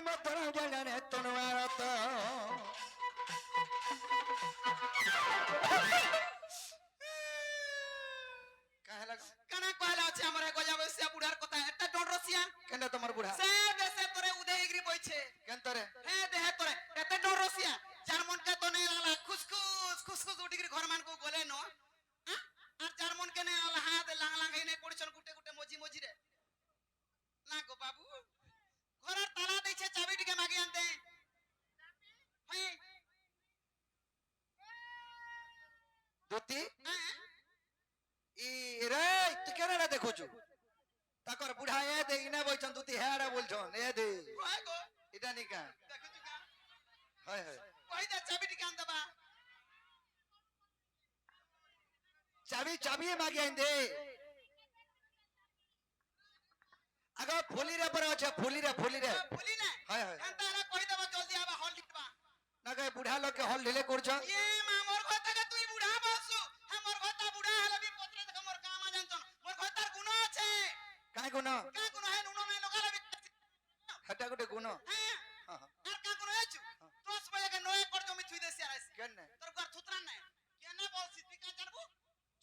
মতন জানে তোমার তো কাহে লাগা কানা কয়লা আছে আমার গজা বসিয়া বুড়ার কথা এটা ডর রসিয়া কেন তোমার বুড়া সে দেশে তোরে উদয়গিরি বইছে কেন তোরে হ্যাঁ দেহে তোরে এতে ডর রসিয়া যার মনকে তো নেই লালা খুসখুস খুসখুস উঠিগিরি ঘর মানকু গলে ন আর যার মনকে নেই লালা হাত লাং লাং হেনে পড়ছন গুটে গুটে মজি মজি রে না গো বাবু ঘরের তালা দিছে চাবি টিকে মাগি আনতে হ্যাঁ দুতি হ্যাঁ ই রে তুই কেন না দেখুছু তাকর বুড়া এ দে ইনা বইছন দুতি হেড়া বলছন এ দে কয় গো এটা নিকা দেখো তুকা হয় হয় কই দে চাবি টিকে আনতে বা চাবি মাগি আইন দে আগা ফুলি রে পরে আছে ফুলি রে ভুলি না হয় হয় এন্তা রে কই দেবা জলদি আবা হল দিবা না গে বুড়া লোকে হল ঢিলে করছ এ মা মোর কথা তুই বুড়া বসু হ্যাঁ মোর কথা বুড়া হলে বি পত্রে দেখ মোর কামা জানছন মোর কথার গুণ আছে কাই গুণ কা গুণ হে নুন নাই লগালে বি হেটা গোটে গুণ হ্যাঁ আর কা গুণ হেছু তোস বয়কে নয় কর জমি থুই দেছি আইছি কেন তোর ঘর থুতরা নাই কেনে বলছি তুই কা জানবু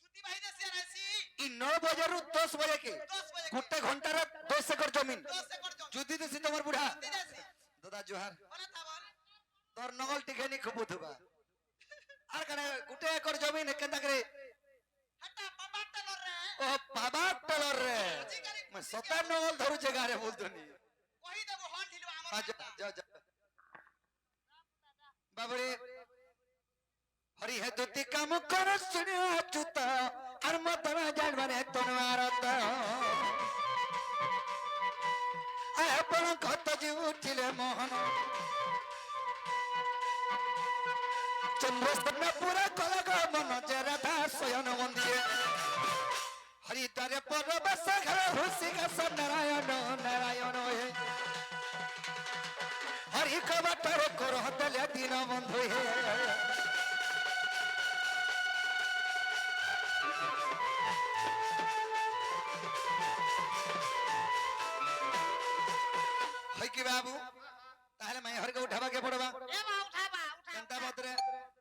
জুতি ভাই দেছি আইছি ই 9 বজারু 10 বজে কে 10 বজে গোটে ঘন্টার 10 একর জমিন 10 একর জমি যদি দেছি তোমার বুড়া জুতি দেছি দাদা জোহার বলে তা বল তোর নগল টিকে নি খুবুথবা আর কানে গোটে একর জমিন কেনতা করে হটা পাপাটা লর রে ও বাবা টলর রে মই সতা নগল ধরুছে গারে বলতনি কই দেব হল ঢিলু আমার আজ যা বাবরে হরি হে দুতি কাম কর শুনি অচ্যুত আর মতরা জানবারে তনমারত আপন কত জি উঠিলে মোহন চন্দ্রস্তম্ভ পুরা কলগ মন যে রাধা শয়ন মন্দিরে হরি তারে পরবাস ঘর হুসি গাছ নারায়ণ নারায়ণ হে হরি কবটর কর হতলে দিন বন্ধু হে হয় কি বাবু তাহলে মাই হরকে উঠাবাকে পড়বা এ মা উঠাবা কেনতা বদরে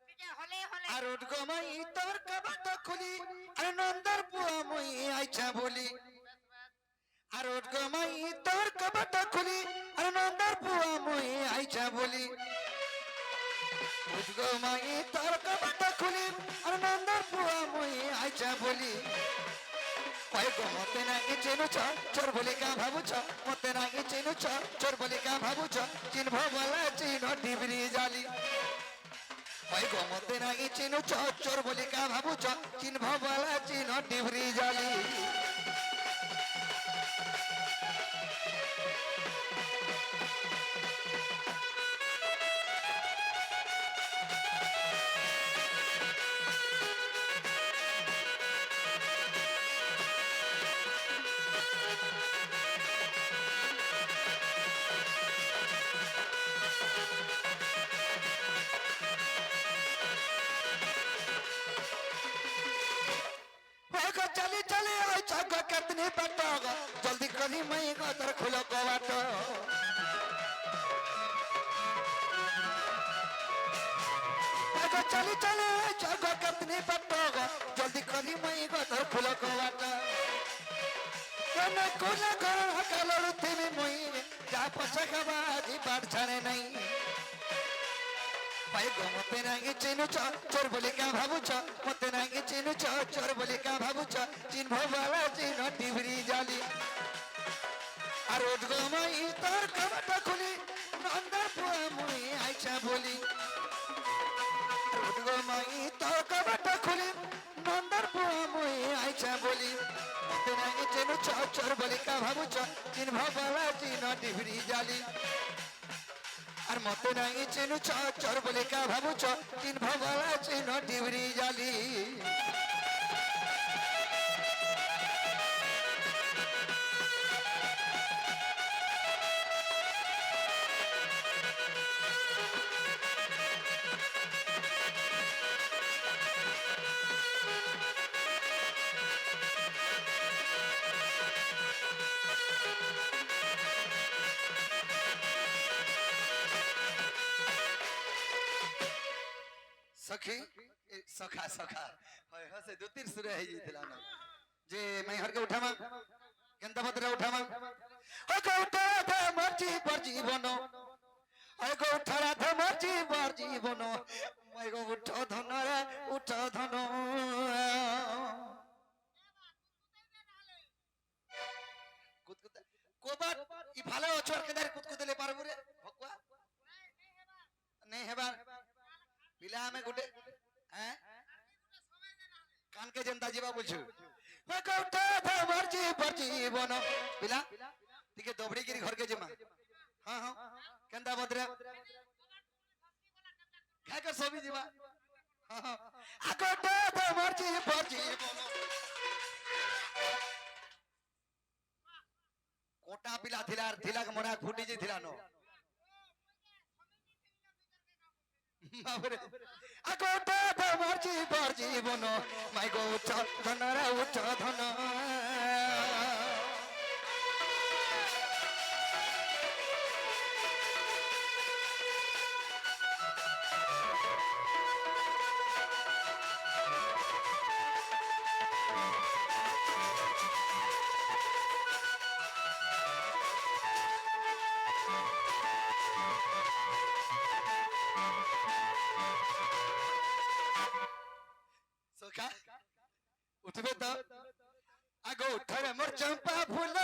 টিকে হলে হলে আর উঠগো মাই তোর কবাট খুলি আর নন্দর পুয়া মুই আইছা বলি আর উঠগো মাই তোর কবাট খুলি আর নন্দর পুয়া মুই আইছা বলি উঠগো মাই তোর কবাট খুলি আর নন্দর পুয়া মুই আইছা বলি কই গো মতে নাকি চিনুছ চোর বলি কা ভাবুছ মতে নাকি চিনুছ চোর বলি কা ভাবুছ চিনভ বলা চিন ডিবরি জালি কই গো মতে নাকি চিনুছ চোর বলি কা ভাবুছ চিনভ বলা চিন ডিবরি জালি चली चली आई चौक कितनी पटोग जल्दी करी मई गदर खुलो कवाटो चली चली आई चौक कितनी पटोग जल्दी करी मई गदर खुलो कवाटो कने कोना घर हकल रुथिनी मई जा पछे खबाजी बाड़ छाने नहीं भाई गो मते नागी चिनुच चोर बोली क्या भाबुच मते नागी चिनुच चोर बोली क्या भाबुच चिन्ह वाला चिन्ह डिबरी जाली আর উঠগো মাই তোর কবাট খুলি নন্দর পুয়া মুই আইছা বলি উঠগো মাই তোর কবাট খুলি নন্দর পুয়া মুই আইছা বলি মতে নাকি চিনুচ চোর বলি কা ভাবুচ চিন্হ বালা চিন্হ ডিবরি জালি আর মতে নাকি চিনুচ চোর বলি কা ভাবুচ চিন্হ বালা চিন্হ ডিবরি জালি সখী সখা সখা হয় হসে দুতির সুরে হয়ে যাইতলা না যে মাই হরকে উঠামা কেনতা পত্রে উঠামা ও গো উঠা দে মরজি পর জীবন ও গো উঠা দে মরজি পর জীবন মাই গো উঠ ধন রে উঠ ধন কুতকুতা কোবাত ই ভালো অছর কেদার কুতকুতলে পারবো রে ভগবা नहीं हेबार पिला में गुटे हैं कान के जनता जीवा बुझु मैं कोठा था मर्जी बनो पिला तिके दोबड़ी गिरी घर के जमा हां हां केंदा बदरे खाय कर सोबी जीवा हां हां आ कोठा था मर्जी बनो कोटा पिला थिला के मोरा फुटी जे थिला नो বাবরে আগোটা তোমার জীবন মাই গো উচ্চ ধনরা উচ্চ ধন সখা উঠবে তো আগো উঠারে মোর চম্পা ফুল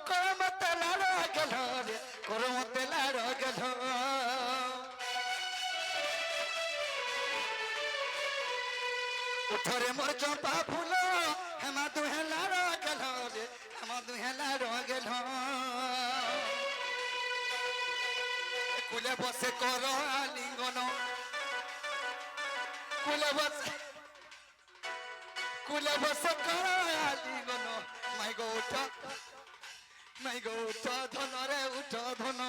করমতে লাড় গেল রে করমতে লাড় গেল উঠরে মোর চম্পা ফুল হেমা দুহে লাড় গেল রে হেমা দুহে লাড় গেল কুলে বসে কর আলিঙ্গন কুলে বসে কুলে বসে করালি গনো মাই গো উঠ ধন রে উঠ ধন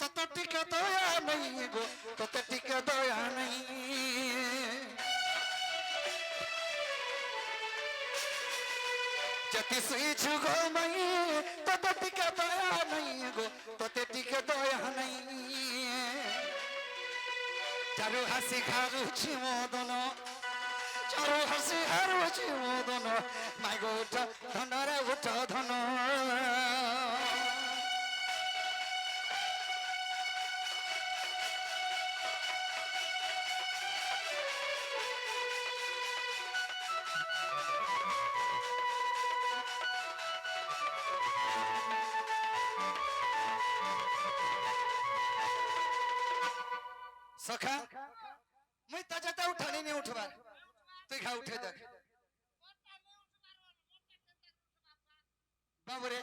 তত টিকে দয়া নাই গো তত টিকে দয়া নাই যদি শুইছু গো মাই তত টিকে দয়া নাই গো তত টিকে দয়া নাই চারু হাসি খারুছি মদন চারু হাসি হারুছি মদন মাই গো উঠ ধন রে উঠ ধন सखा मैं ताजाता उठानी नहीं उठवार तू खा उठे देख बाबरे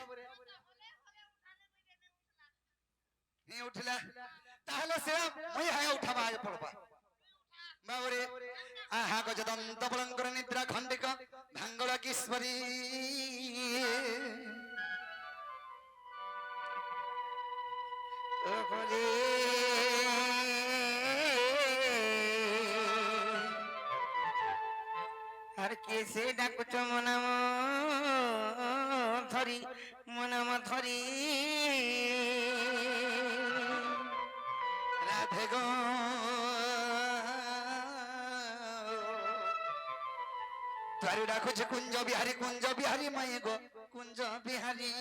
नहीं उठला ताहले से मैं हाय उठावा आय पड़बा बाबरे आहा गजदंत बलंकर निद्रा खंडिका भांगल किस्वरी ओ भोले আর কেসে ডাকুছ মনাম ধরি মনাম ধরি রাধে গো তারি ডাকুছ কুঞ্জ বিহারী মায়ে গো কুঞ্জ বিহারী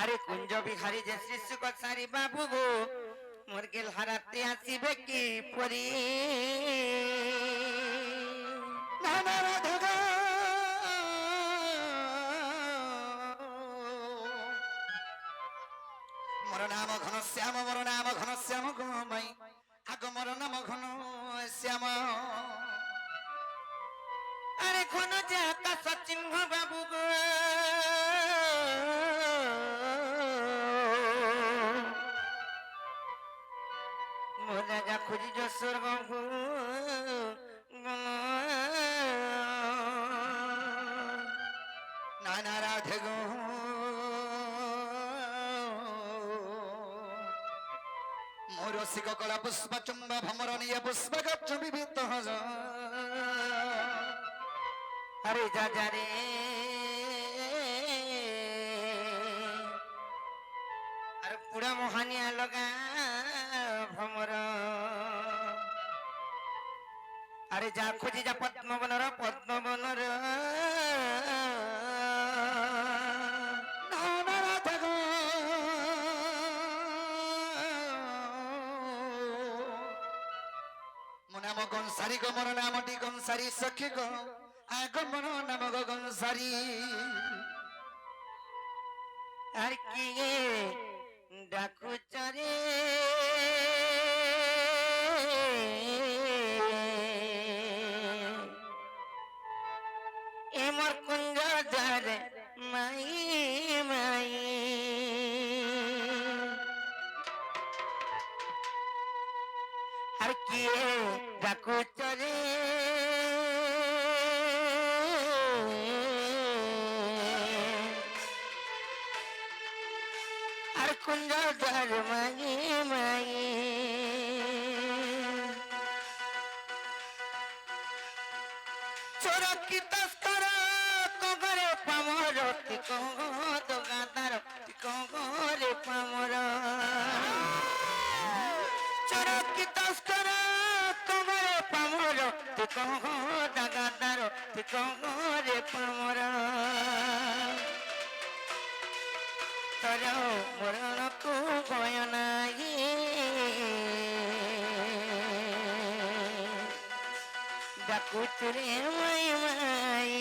আরে কুঞ্জ বিহারী যে শিশু কছারি বাবু গো মোর গেল হারাতে আসিবে কি পরি নানা রাধা মোর নাম ঘন শ্যাম গোমাই আগ মোর নাম ঘন শ্যাম আরে ঘন যে আকাশ চিহ্ন বাবু গো মোর জায়গা খুঁজি স্বর্গ ମୋର ଶିକ କଳା ପୁଷ୍ପ ଚୁମ୍ବା ଭମରଣୀୟ ପୁଷ୍ପ ଗଛ ବିବିଧ ହଜ আরে যা যা রে আরে পুরা মোহানিয়া লগা ভ্রমর আরে যা খুঁজি যা পদ্মবনর পদ্মবনর ମୋ ନାମ ଗଂସାରୀ ଗୋ ମୋର ନାମଟି ଗଂସାରୀ ସଖୀ ଗୋ ଆଗ ମୋର ନାମ ଗୋ ଗଂସାରୀ আর কি ডাকুচ রে এমর কুঞ্জ যারে মাই মাই আর কি ডাকুচ রে আর কুঞ্জ যার মাই মাই চোর কি তস্কর কগরে পামর কঙ্গ গাদার কগরে পামর চোর কি তস্কর কগরে পামর কঙ্গ গাদার কগরে পামর তর মরণকু ভয় নাই ডাকুচু রে মাই মাই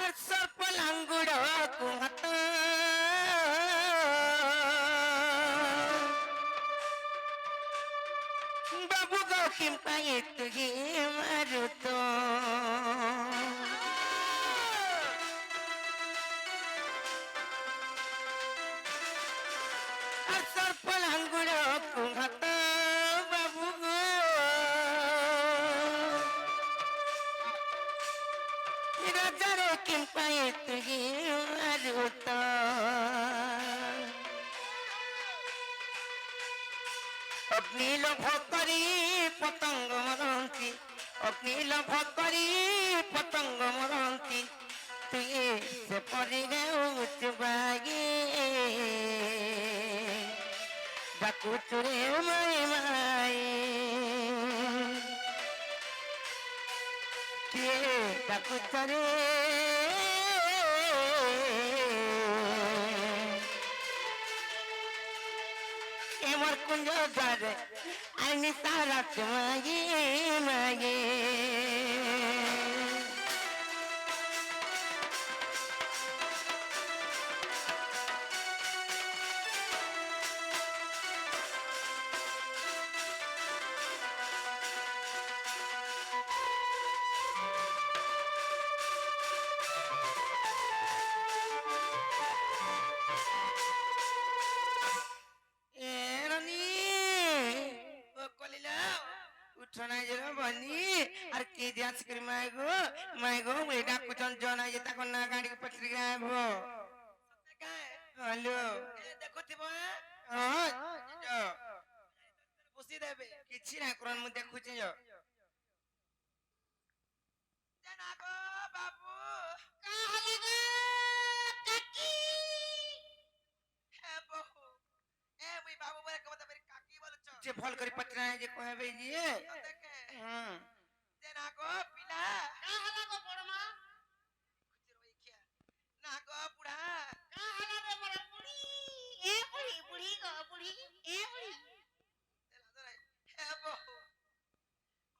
আর সর্পলাঙ্গুড় কুহাত বাবু গো কিম্পাই তুহি মারুত আর সর্পলাঙ্গুড় কুহাত বাবু গো রাজারে কিম্পাই তুহি মারুত অগ্নি লোভ করি পতঙ্গ মরন্তি অগ্নি লোভ করি পতঙ্গ মরন্তি তুই সে পরি উচ্চ বাগি ডাকুচু রে মাই মাই কে ডাকুচ রে এমর কুঞ্জ যারে আইনি তারা মাগে মাগে আর কে দিয়াস করি মাইগো এটা কুচন জনা যে তখন না গাড়ি পত্রিকা আইবো হ্যালো দেখুথিব বসি দেবে কিছু না করন মু দেখুছি যো জানা গো বাবু কাহলে গো কাকি হে বহু এ মুই বাবু বলে কবতা বেরি কাকি বলছ যে ফল করে পত্রা যে কহবে যে দেখে হুম জানা গো পিলা কাহলা গো বড়মা খুচি রই খিয়া না গো বুড়া কাহলা রে বড় বুড়ি এ বুড়ি বুড়ি গো বুড়ি এ বুড়ি হে বহু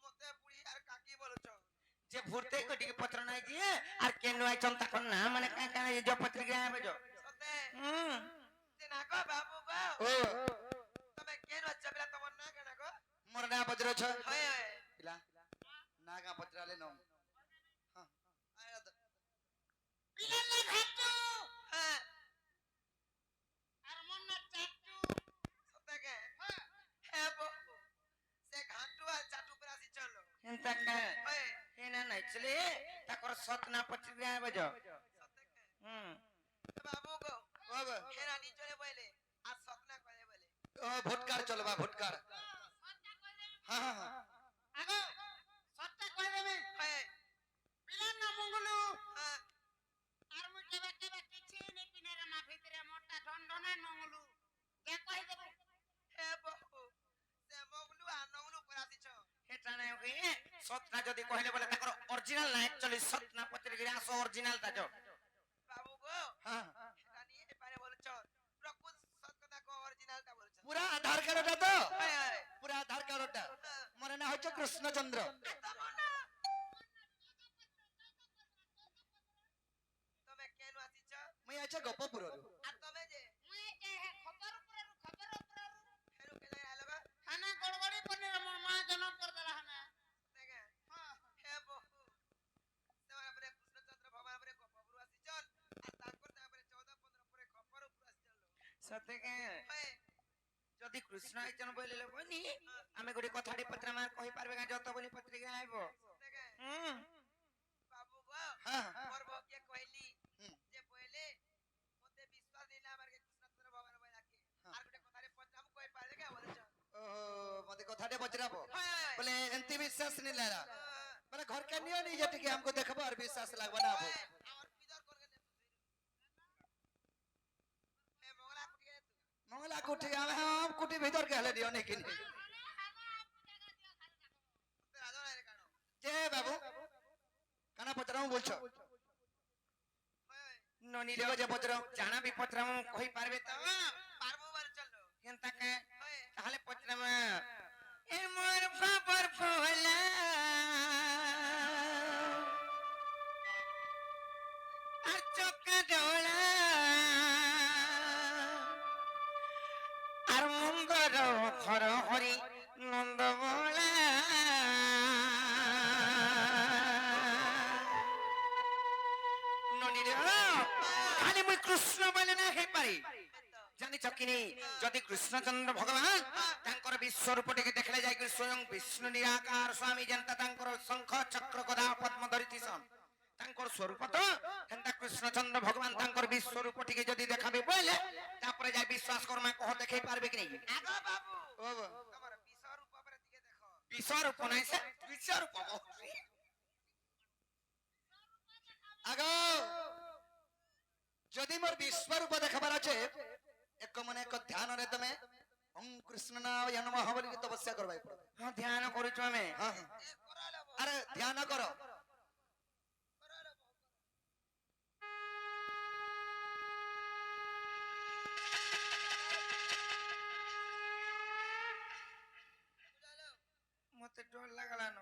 মতে বুড়ি আর কাকি বলছ যে ভুরতে কটিকে পত্র নাই যে আর কেন আই চন্তা কোন না মানে কাই কাই যে পত্রিকা আবে যো সতে যে না গো বাবু গো ও তবে কেন চবলা তোমার না কেন গো মোর না বজ্র ছ হয় হয় পিলা নাগা পত্রালে নম হ্যাঁ আরে তো পিলান্না ঘাটু হ্যাঁ আর মন্না চাটু সতকে হ্যাঁ বহু সে ঘাটু আর চাটু পরে আসি চলো হেন্তা কা হ্যাঁ হেনা নাইছলে তাকর সত না পচি গায় বজো সতকে হুম বাবু গো বাবা হেরা নিচলে বলে আর সতনা করে বলে ও ভোটকার চলবা ভোটকার হ্যাঁ হ্যাঁ হ্যাঁ আগো সতটা কই দেবে হ্যাঁ পিলান্না মঙ্গলু হ্যাঁ আর মুই কেবে কেবে কিছু নে পিনারে মা ভিতরে মোটা ঢনঢনা নঙ্গলু কে কই দেব হ্যাঁ বহু সে মগলু আর নগলু পরে আসি চ হেটা নাই ওকে সতটা যদি কইলে বলে তাকর অরিজিনাল না অ্যাকচুয়ালি সত না পচি গিয়ে আসো অরিজিনাল তা যাও বাবু গো হ্যাঁ হেরা নিয়ে পারে বলছ প্রকুত সত কথা কো অরিজিনালটা বলছ পুরা আধার কার্ডটা তো হ্যাঁ হ্যাঁ পুরা আধার কার্ডটা মনে না হচ্ছে কৃষ্ণচন্দ্র তুমি কেন আসিছ মুই আছে গোপপুর আর তুমি যে মুই কে খবর উপরে হেরু কে লাগে আলো গো খানা গড়বড়ি পনে মোর মা জনম কর দেলা হানা দেখে হ্যাঁ হে বহু সেমানে পরে কৃষ্ণচন্দ্র ভগবান পরে গোপপুর আসিছ আর তারপর তারপরে 14-15 পরে খপর উপর আসিছ সতকে হ্যাঁ যদি কৃষ্ণ আইচন বইলে বনি আমি গোটে কথাটি পত্র মার কই পারবে গা যত বলি পত্রিকা আইবো দেখে হুম বাবু গো হ্যাঁ মোর বকে কইলি হুম। যে বইলে মতে বিশ্বাস দিলা আমার কৃষ্ণচন্দ্র ভগবান বই রাখে হ্যাঁ। আর গোটে কথারে পঞ্জাম কই পারবে কে বলছ ও মতে কথাটা পচরাবো হ্যাঁ বলে এন্তি বিশ্বাস নি লারা মানে ঘর কে নিও নিজে টিকে हमको देखबो और विश्वास लागबो ना अब আমার পিদর করে গেলে হে মগলা কুটিয়ে তু मंगला कुटी हम कुटी भीतर के हले दियो नहीं किनी রাজা রে কানো যে বাবু কানা পচরাও বলছো হয় ননি রে যে পত্র জানা বি পত্র কই পারবে তো পারবো বার চলো কেনতা কে হয় তাহলে পত্র মা এ মোর বাবার ফলা আর চকা ডোলা আর মঙ্গল হর হরি নন্দ বলা ননি রে খালি মুই কৃষ্ণ বলে না হে পারি জানিছ কি নি যদি কৃষ্ণচন্দ্র ভগবান তাঙ্কর বিশ্বরূপটিকে দেখলে যাই কি স্বয়ং বিষ্ণু নিরাকার স্বামী যেনতা তাঙ্কর শঙ্খ চক্র গদা পদ্ম ধরিতিছন তাঙ্কর স্বরূপ তো হেনতা কৃষ্ণচন্দ্র ভগবান তাঙ্কর বিশ্বরূপটিকে যদি দেখাবে বলে তারপরে যাই বিশ্বাস করমা কহ দেখাই পারবে কি নাই আগো বাবু ও বাবা তোমার বিশ্বর উপরে দিকে দেখো বিশ্বরূপ নাই সে বিশ্বরূপ আগো যদি মোর বিশ্বরূপ দেখাবার আছে এক মনে এক ধ্যান রে তুমি ওম কৃষ্ণ নাম নমঃ বলি তপস্যা করবাই পড়বে হ্যাঁ ধ্যান করুଛୁ আমি হ্যাঁ হ্যাঁ। এ করালে আরে ধ্যান করো করালে বুঝালো মতে ডর লাগলা ন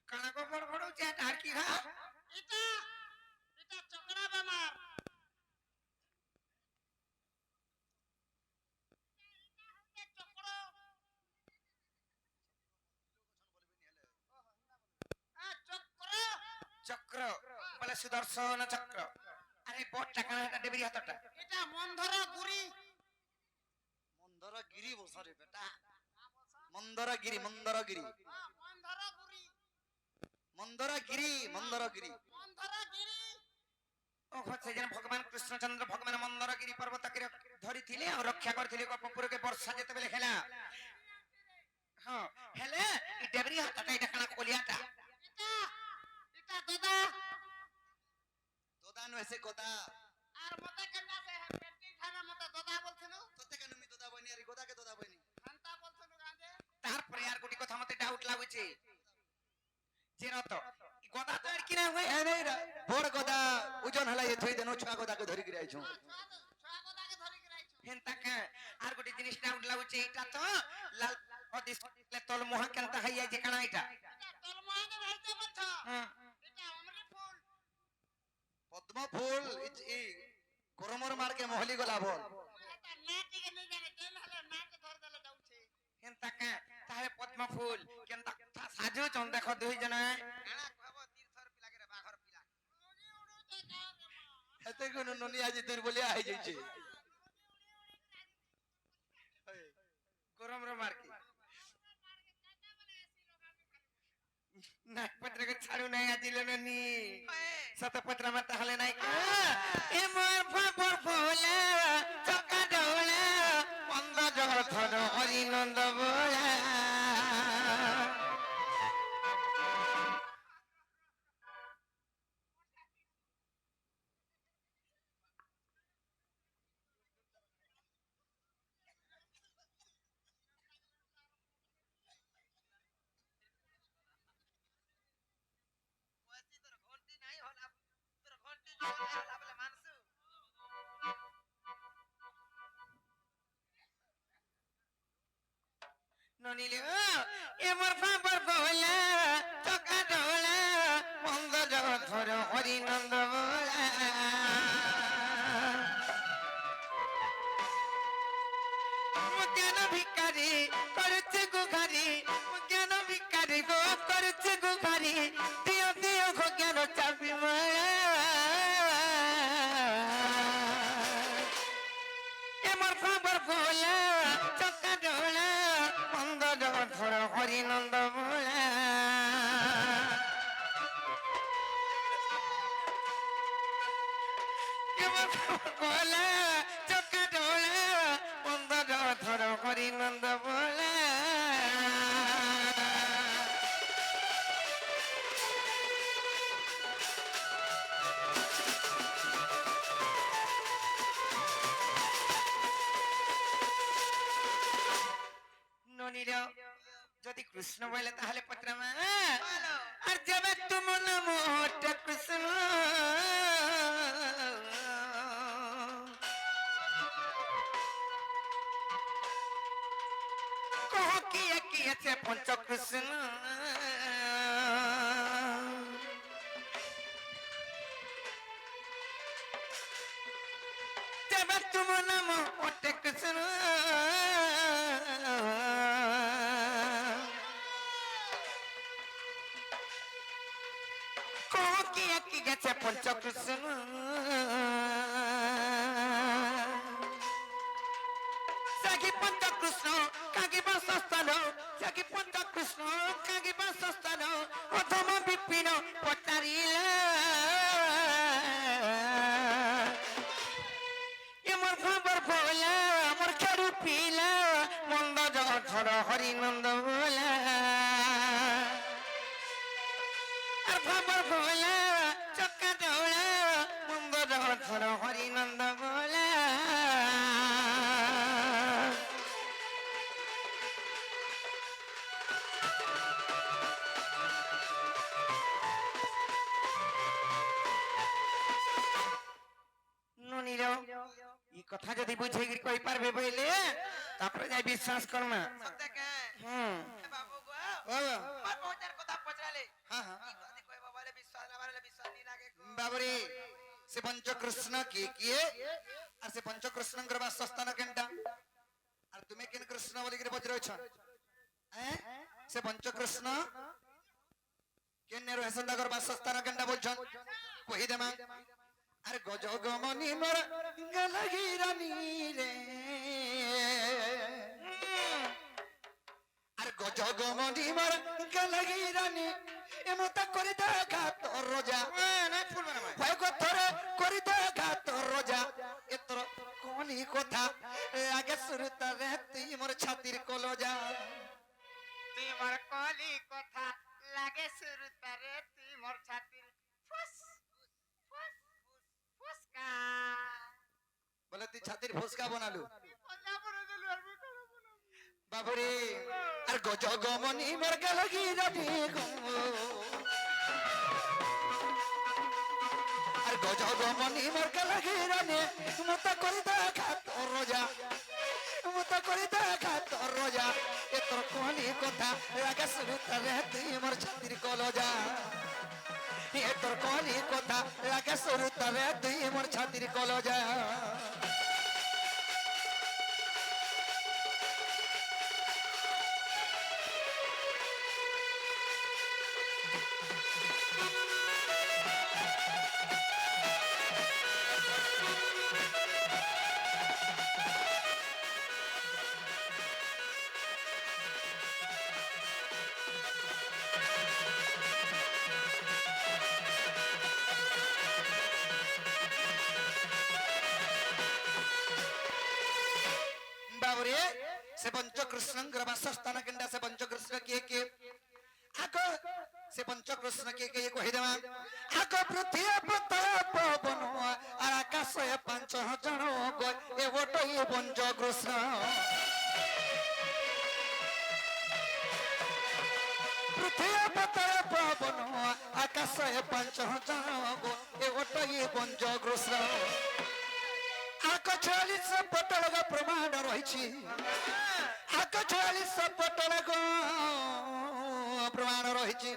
কানা কো বড় বড় যে ঢাকি খা এটা এটা চকড়া বেমার চক্র বলে সুদর্শন চক্র আরে বটটা কানা এটা দেবরি হাতটা এটা মন্ধরা গুরি মন্দরগিরি বসরে বেটা মন্দরগিরি মন্দরগিরি মন্ধরা গুরি মন্দরগিরি মন্দরগিরি মন্ধরা গিরি ও হচ্ছে যেন ভগবান কৃষ্ণচন্দ্র ভগবান মন্দরগিরি পর্বতকে ধরিଥିଲେ আর রক্ষা করଥିଲେ গোপপুরকে বর্ষা যেতেবেলে হেলা হ্যাঁ হেলে এই দেবরি হাতটা এটা কানা কলিয়াটা এটা এটা দাদা তোদা নয় সে গোদা আর মতে কেনা সে পেটি খানা মতে দাদা বলছিল তোতে কেন মি তোদা বইনি আর গোদাকে তোদা বইনি খান্তা বলছিল গাঁজে তারপরে আর গুটি কথা মতে ডাউট লাগুছে যে রত গদা তো আর কিনা হয় এ নেই রা বড় গোদা ওজন হলাই এ থই দেনো ছুয়া গোদাকে ধরি গিয়ে আইছো হেনতাকে আর গুটি জিনিস ডাউট লাগুছে এটা তো লাল অদিস তল মোহা কেনতা হইয়া যে কানা এটা তল মোহাকে ভাইতে বলছ এটা অমরি ফুল পদ্ম ফুল ই গরমর মারকে মহলি গলা বল তাহলে পদ্ম ফুল কেনতা ବୁଝୁଛନ୍ ଦେଖ ଦୁଇ ଜଣ କାଣା କହିବ ତୀର୍ଥର ପିଲା କେରେ ବାଘର ପିଲା এতে কোন ননি আজ দুর্বলিয়া হয়ে যাচ্ছে গরম রে মারকি নাকপত্র কে ছাড়ু নাই আজিলে ননি শতপত্র মা তাহলে নাই এ মোর ফাপর ফোলা চকা ডোলা বন্ধ জগর থর হরিনন্দ বোলা বসি তোর ঘন্টি নাই হলা তোর ঘন্টি জল হলা বলে মানসু ননিলে এ মোর ফাপর ফোলা চকা ডোলা বন্ধ জগর থর হরিনন্দ বোলা জ্ঞান ভিকারি করছে গুখারি জ্ঞান ভিকারি গো করছে গুখারি দিও দিও গো জ্ঞান চাবি মায়া এমর খবর ভোলা চকা ডোলা বন্ধ জগৎ ধর হরিনন্দ বোলা এমর খবর ভোলা চকা ডোলা বন্ধ জগৎ ধর হরিনন্দ বোলা ননির যদি কৃষ্ণ বলে তাহলে পত্রমা আর যাবে তোমার নাম কৃষ্ণ কহ কি আছে পঞ্চকৃষ্ণ যাবে তোমার নাম কৃষ্ণ কি গেছে পঞ্চকৃষ্ণ সাকি পঞ্চকৃষ্ণ কাকি বাসস্থান সাকি পঞ্চকৃষ্ণ কাকি বাসস্থান প্রথম বিপিন পচারিলা এমর খবর ভোলা আমার খেরু পিলা মন্দ জগৎ ধর হরিনন্দ বোলা আর খবর ভোলা চক্কা ডোলা মন্দ জগৎ ধর হরিনন্দ বোলা ননির এই কথা যদি বুঝেই কই পারবে বইলে তারপরে যাই বিশ্বাস করমা সত্যি কে বাবু গো ও আর পৌঁছার কথা পচরালে হ্যাঁ হ্যাঁ কি কথা কইবা বলে বিশ্বাস না বলে বিশ্বাস নি লাগে গো বাবরে সে পঞ্চকৃষ্ণ কিয়ে আর সে পঞ্চকৃষ্ণঙ্কর বাসস্থান কেনটা আর তুমি কেন কৃষ্ণ বলি করে পচরাছ সে পঞ্চকৃষ্ণ কেন রহেছেন তাকর বাসস্থান কেনটা বলছন কহি দেমা আর গজগমনি মোর গলগি রানী রে আর গজগমনি মোর গলগি রানী এমতা করে দেখা তোর রোজা ভয় কথরে করে দেখা তোর রোজা এতর কোনি কথা আগে শুরু তবে তুই মোর ছাতির কলজা তুই মোর কলি কথা লাগে শুরু তারে তুই মোর ছাতির ফুস ফুস ফুসকা বলে তুই ছাতির ফুসকা বানালু ওলা বড় দিলু আর আমি কোন বাবরে আর গজগমনি মোর গলগি রানী গো আর গজগমনি মোর গলগি রানী মতা করে দেখা তোর রোজা মতা করে দেখা তোর রোজা এ তোর কোনি কথা আগে শুরু তবে তুই মোর ছাতির কলজা এ তোর কোনি কথা আগে শুরু তবে তুই মোর ছাতির কলজা ସେ ପଞ୍ଚକୃଷ୍ଣଙ୍କର ବାସସ୍ଥାନ କେନ୍ଟା ସେ ପଞ୍ଚକୃଷ୍ଣ କିଏ ଆଗ ସେ ପଞ୍ଚକୃଷ୍ଣ କିଏ କହିଦେବା ଆଗ ପୃଥିବୀ ପତଳ ପବନ আর আকাশে 5 জন এ ওটাই পঞ্চকৃষ্ণ পৃথিবী পতল পবন আকাশে 5 জন এ ওটাই পঞ্চকৃষ্ণ আগ 46 পটলগ প্রমাণ রয়েছে আগ 46 পটলগ প্রমাণ রয়েছে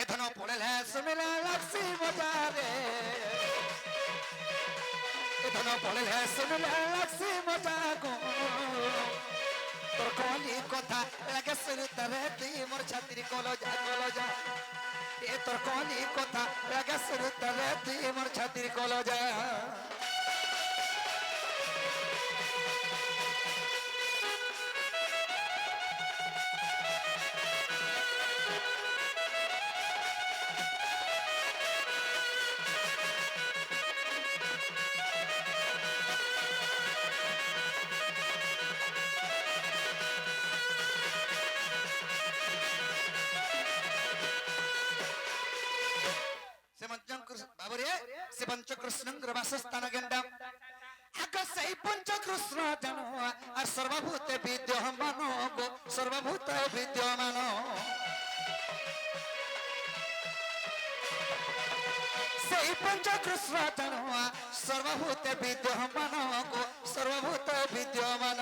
এথন পড়লে শুনিলে লাগছি মজারে এথন পড়লে শুনিলে লাগছি মজা গো তোর কলি কথা লাগে শুনতে তুই মোর ছাতির কলজা এ তোর কলি কথা লাগে শুনতে তুই মোর ছাতির কলজা বাবরে সে পঞ্চকৃষ্ণঙ্গর বাসস্থান গেন্ডা আগ সেই পঞ্চকৃষ্ণ জান আর সর্বভূত বিদ্যমান গো সর্বভূত বিদ্যমান সেই পঞ্চকৃষ্ণ জান সর্বভূত বিদ্যমান গো সর্বভূত বিদ্যমান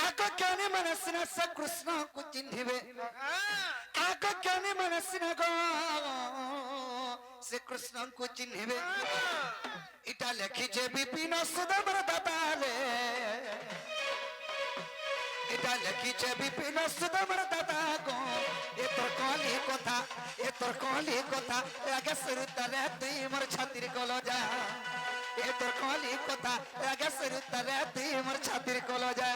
আগ জ্ঞানী মনসিন সে কৃষ্ণ কু চিহ্নিবে আগ জ্ঞানী মনসিন গো সে কৃষ্ণ কু চিহ্নিবে এটা লেখিছে বিপিন সুদামর দাদালে এটা লেখিছে বিপিন সুদামর দাদা গো এ তোর কলি কথা আগে শুরুতলে তুই মোর ছাতির কলজা এ তোর কলি কথা আগে শুরুতলে তুই মোর ছাতির কলজা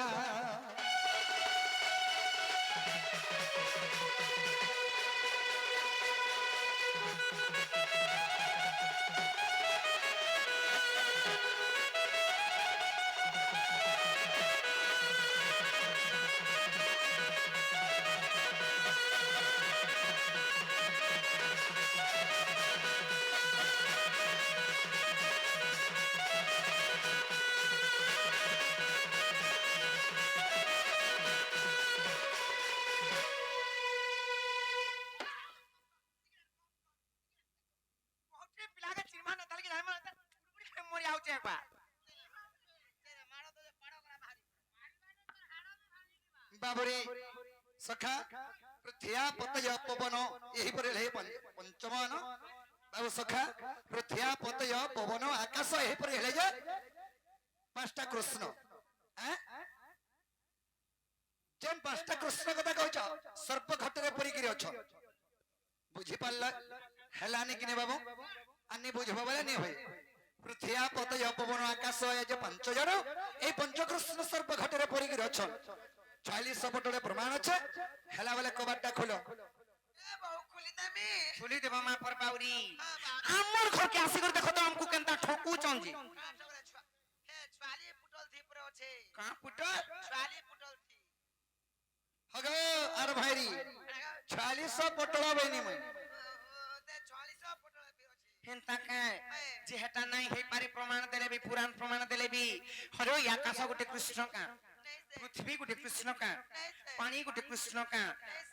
বাবরে সখা পৃথিয়া পতয় পবন এহিপরি হে পঞ্চমান বাবু সখা পৃথিয়া পতয় পবন আকাশ এহিপরি হেলে যে 5টা কৃষ্ণ যেন 5টা কৃষ্ণ কথা কইছ সর্প ঘটরে পরিকিরি অছ বুঝি পারলা হেলানি কিনে বাবু আনি বুঝব বলে নি হয় পৃথিয়া পতয় পবন আকাশ এ যে 5 জন এই পঞ্চকৃষ্ণ সর্প ঘটরে পরিকিরি অছ 40 পটলে প্রমাণ আছে হেলা বলে কবারটা খোলো খুলি দেবা মা পর পাউরি আমার ঘরকে আসি করে দেখো তো আমকু কেনতা ঠকুচন জি ছয়ালি পুটল থি পরে আছে কা পুটল ছয়ালি পুটল থি হগো আর ভাইরি 40 পটল বইনি মই তে 40 পুটল আছে হেনতা কে যে হেটা নাই হেই পারি প্রমাণ দেলে বি পুরাণ প্রমাণ দেলে বি হরো আকাশ গোটে কৃষ্ণ কা পৃথিবী গোটে কৃষ্ণ কা পানি গোটে কৃষ্ণ কা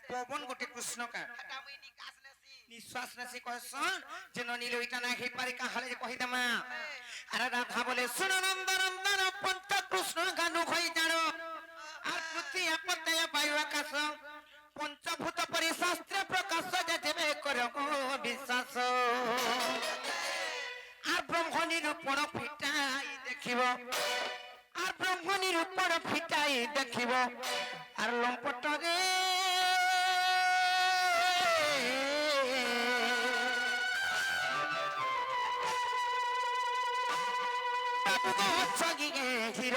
পবন গোটে কৃষ্ণ কা হটা মুই নিকাস নেছি নিশ্বাস নেছি কহসন যে ননিল ওইটা নাই হেই পারি কাহালে যে কহি দেমা আরে রাধা বলে শুনো নন্দনন্দন পঞ্চ কৃষ্ণ গানু কই জানো আর পৃথিবী পতয় বায়ু আকাশ পঞ্চভূত পরি শাস্ত্র প্রকাশ যে দেবে করো বিশ্বাস আর ব্রহ্ম নিরূপণ ফিটাই দেখিব আর ব্রহ্ম নিরূপণ ফিটাই দেখিব আর লম্পট রে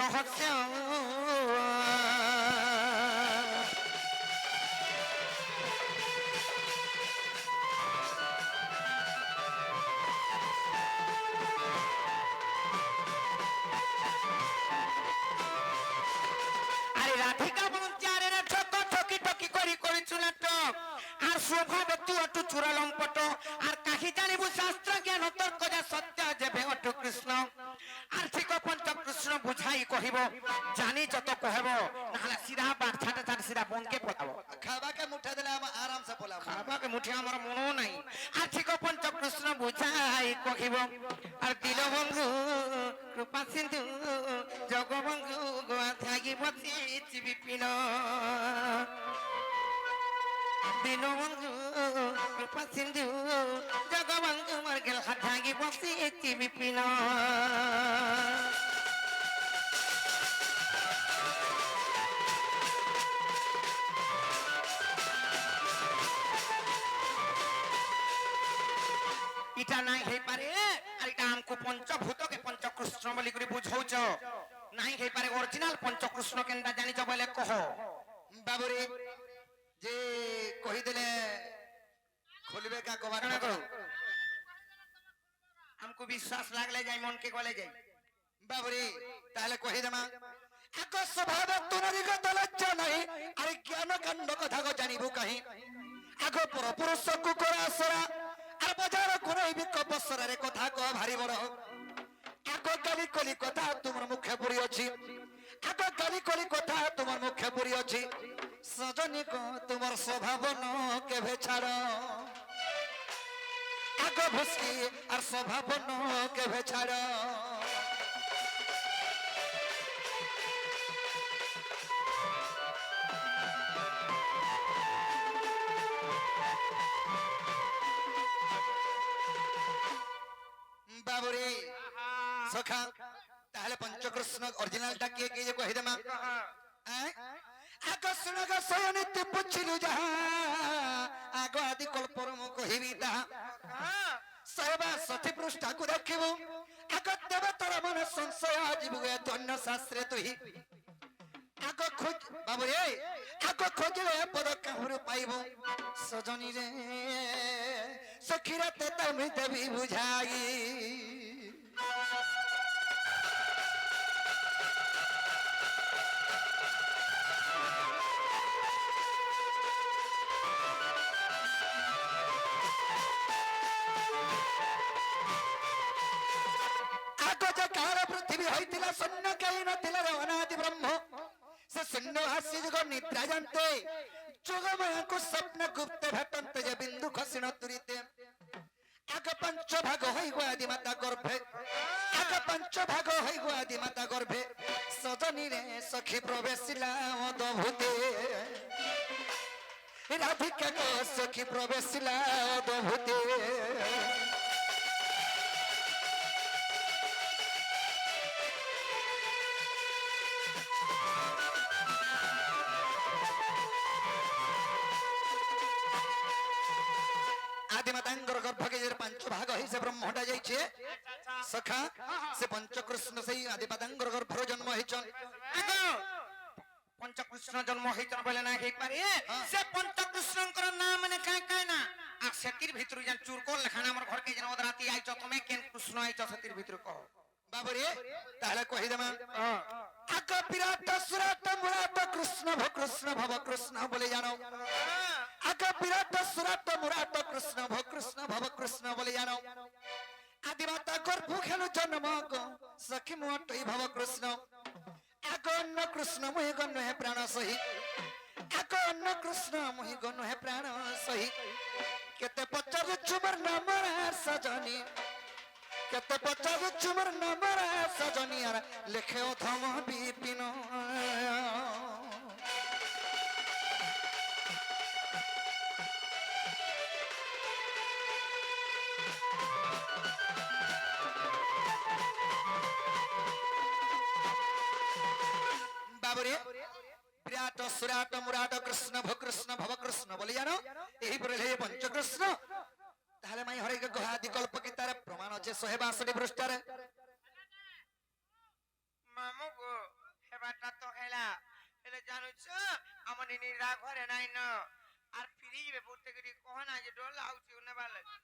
রহস্য অট আর কাহি জানিবু শাস্ত্র জ্ঞান তর্ক যা সত্য যেবে অটু কৃষ্ণ আর ঠিক পঞ্চকৃষ্ণ বুঝাই কহিব জানি যত কহব নাহলে সিধা বাট ছাটে ছাটে সিধা বনকে পলাব খাবাকে মুঠা দিলে আমার আরামসে পলাম খাবাকে মুঠি আমার মনো নাই আর ঠিক পঞ্চকৃষ্ণ বুঝাই কহিব আর দীনবন্ধু কৃপা সিন্ধু জগবন্ধু গোয়া থাকি বসিছি বিপিন দীনবন্ধু কৃপা সিন্ধু জগবন্ধু মোর গেল হাত থাকি বসিছি বিপিন ইটা নাই ହେଇପାରେ আর এটা আমকু পঞ্চভূতকে পঞ্চকৃষ্ণ বলি করে বুঝাউছ নাই ହେଇପାରେ অরিজিনাল পঞ্চকৃষ্ণ কেনটা জানিছ বলে কহ বাবুরে যে কহিদেলে খুলবে কা কবাট কেন কহ আমকু বিশ্বাস লাগলে যাই মনকে গলে যাই বাবুরে তাহলে কহিদেমা এক স্বভাব তুনারিক লজ্জা নাই আরে জ্ঞান কাণ্ড কথা গো জানিবু কাহি আগ পরপুরুষ কুকুর আসরা আর বাজার কোনাই বিকল্প সরারে কথা কহ ভারি বড় আগ গালি কলি কথা তোমার মুখে পড়ি অছি আগ গালি কলি কথা তোমার মুখে পড়ি অছি সজনী কো তোমার স্বভাব ন কেবে ছাড় আগ ভুসকি আর স্বভাব ন কেবে ছাড় বাবুরে সখা তাহলে পঞ্চকৃষ্ণ অরিজিনালটা কে কে যে কহিদেমা আগ শুনগ সয়নিত্য পুছিলু যাহা আগ আদি কল্পর মু কহিবি তাহা সর্বা সতী পৃষ্ঠাକୁ ଦେଖିବୁ আগ দেবতার মন সংশয় ଯିବୁ ଏ ଧନ୍ୟ ଶାସ୍ତ୍ରେ ତୁହି আগ খোঁজ বাবুরে আগ খোঁজলে পদ কাহুରୁ পাইবু সজনী রে সখীরাতে তুমি দেবী বুঝাই আগ যে কার পৃথিবী হইতিলা শূন্য কেই নতিলা রে অনাদি ব্রহ্ম সে শূন্য হাসি যুগ নিদ্রা জানতে যোগমায়াକୁ স্বপ্ন গুপ্ত ভেটন্তে যে বিন্দু খসিণ তুরিতে আগ পঞ্চ ভাগ হই গো আদি মাতা গর্ভে আগ পঞ্চ ভাগ হই গো আদি মাতা গর্ভে সজনী রে সখী প্রবেশিলা অদ্ভুতে রাধিকা গো সখী প্রবেশিলা অদ্ভুতে আদিমাতাঙ্গর গর্ভকে যে পাঁচ ভাগ হই সে ব্রহ্মটা যাইছে সখা সে পঞ্চকৃষ্ণ সেই আদিমাতাঙ্গর গর্ভর জন্ম হইছন পঞ্চকৃষ্ণ জন্ম হইতন বলে না ହେଇପାରେ সে পঞ্চকৃষ্ণଙ୍କର নাম মানে কাই কাই না আর সেতির ভিতর যেন চুরকল লেখানা আমার ঘরকে যেন রাতি আইছ তুমি কেন কৃষ্ণ আইছ সেতির ভিতর কহ বাবুরে তাহলে কহিদেমা আগ বিরাট সুরাট মুরাট কৃষ্ণ কৃষ্ণ ভব কৃষ্ণ বলে জানো আগ বিরাট সুরাট মুরাট কৃষ্ণ ভব কৃষ্ণ বলে জানো আদিমাতা গর্ভ খেলু জন্ম গো সখী মুটই ভব কৃষ্ণ আগ অন্য কৃষ্ণ মুহি গণ্য হে প্রাণ সহি আগ অন্য কৃষ্ণ মুহি গণ্য হে প্রাণ সহি কেতে পচারু চুমর নাম সজনী কেতে পচারু চুমর নাম সজনী আর লেখে অধম বিপিন বাবুরে বিরাট সুরাট মুরাট কৃষ্ণ ভব কৃষ্ণ বলে জানো এই বলে পঞ্চকৃষ্ণ তাহলে মাই হরে গহাদি কল্প কি তার প্রমাণ আছে 162 পৃষ্ঠারে মামু গো হেবাটা তো হেলা হেলে জানুছ আমার নিরা ঘরে নাই ন আর ফিরি যাবে পড়তে গরি কহ না যে ডর লাগুছি নেবার লাগে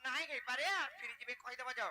নাই গই পারে আর ফিরি যাবে কই দেবা যাও